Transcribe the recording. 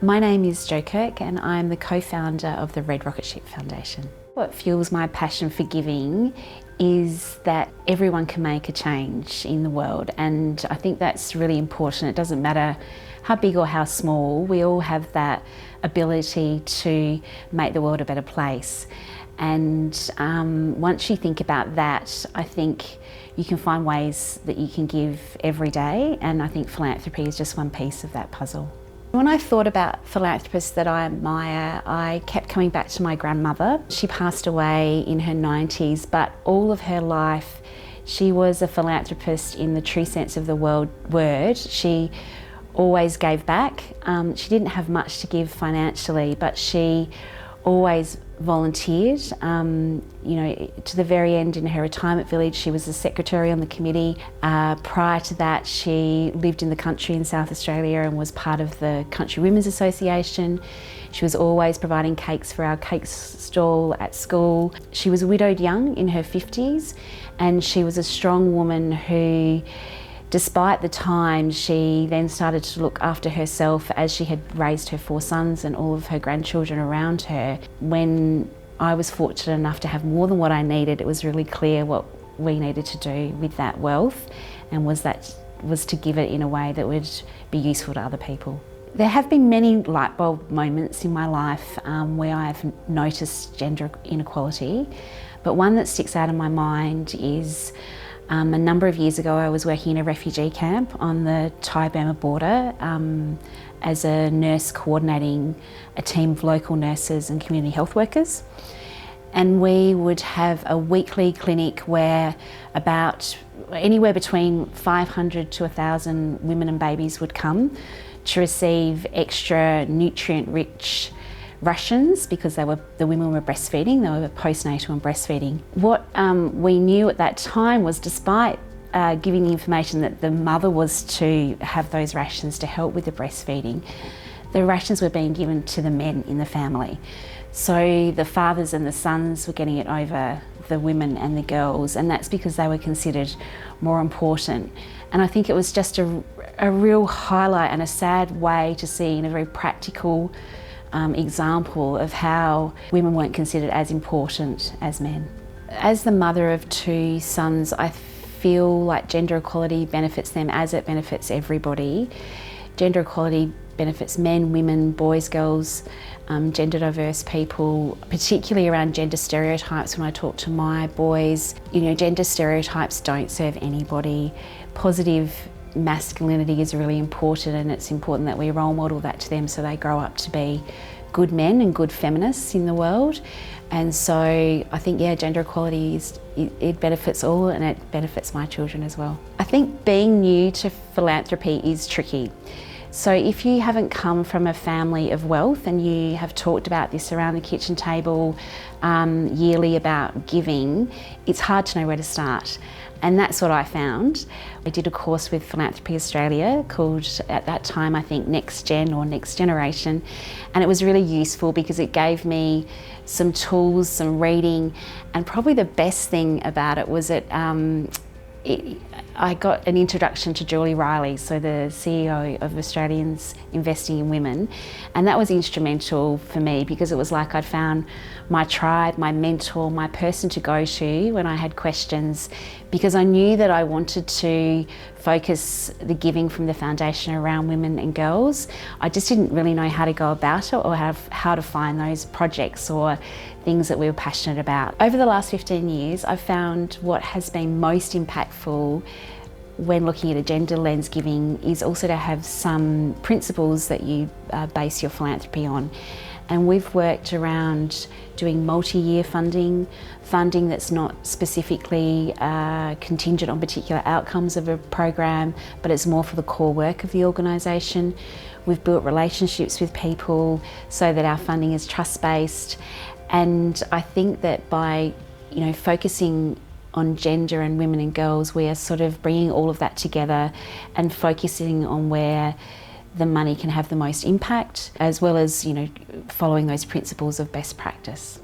My name is Jo Kirk and I'm the co-founder of the Red Rocketship Foundation. What fuels my passion for giving is that everyone can make a change in the world, and I think that's really important. It doesn't matter how big or how small, we all have that ability to make the world a better place. And once you think about that, I think you can find ways that you can give every day, and I think philanthropy is just one piece of that puzzle. When I thought about philanthropists that I admire, I kept coming back to my grandmother. She passed away in her 90s, but all of her life she was a philanthropist in the true sense of the word. She always gave back. She didn't have much to give financially, but she always volunteered. To the very end in her retirement village, she was the secretary on the committee. Prior to that, she lived in the country in South Australia and was part of the Country Women's Association. She was always providing cakes for our cake stall at school. She was widowed young in her 50s, and she was a strong woman who, despite the time, she then started to look after herself as she had raised her 4 sons and all of her grandchildren around her. When I was fortunate enough to have more than what I needed, it was really clear what we needed to do with that wealth, and was to give it in a way that would be useful to other people. There have been many light bulb moments in my life where I've noticed gender inequality, but one that sticks out in my mind is a number of years ago I was working in a refugee camp on the Thai-Burma border as a nurse coordinating a team of local nurses and community health workers. And we would have a weekly clinic where about anywhere between 500 to 1,000 women and babies would come to receive extra nutrient-rich rations because the women were breastfeeding, they were postnatal and breastfeeding. What we knew at that time was, despite giving the information that the mother was to have those rations to help with the breastfeeding, the rations were being given to the men in the family. So the fathers and the sons were getting it over the women and the girls, and that's because they were considered more important. And I think it was just a real highlight and a sad way to see, in a very practical example of how women weren't considered as important as men. As the mother of 2 sons, I feel like gender equality benefits them as it benefits everybody. Gender equality benefits men, women, boys, girls, gender diverse people, particularly around gender stereotypes. When I talk to my boys, gender stereotypes don't serve anybody. Positive masculinity is really important, and it's important that we role model that to them so they grow up to be good men and good feminists in the world. And so I think, gender equality it benefits all, and it benefits my children as well. I think being new to philanthropy is tricky. So if you haven't come from a family of wealth and you have talked about this around the kitchen table yearly about giving, it's hard to know where to start. And that's what I found. I did a course with Philanthropy Australia called, at that time, I think, Next Gen or Next Generation. And it was really useful because it gave me some tools, some reading, and probably the best thing about it was that I got an introduction to Julie Riley, so the CEO of Australians Investing in Women, and that was instrumental for me because it was like I'd found my tribe, my mentor, my person to go to when I had questions, because I knew that I wanted to focus the giving from the foundation around women and girls. I just didn't really know how to go about it or how to find those projects or things that we were passionate about. Over the last 15 years, I've found what has been most impactful when looking at a gender lens giving is also to have some principles that you base your philanthropy on. And we've worked around doing multi-year funding that's not specifically contingent on particular outcomes of a program, but it's more for the core work of the organisation. We've built relationships with people so that our funding is trust-based. And I think that by focusing on gender and women and girls, we are sort of bringing all of that together and focusing on where the money can have the most impact, as well as following those principles of best practice.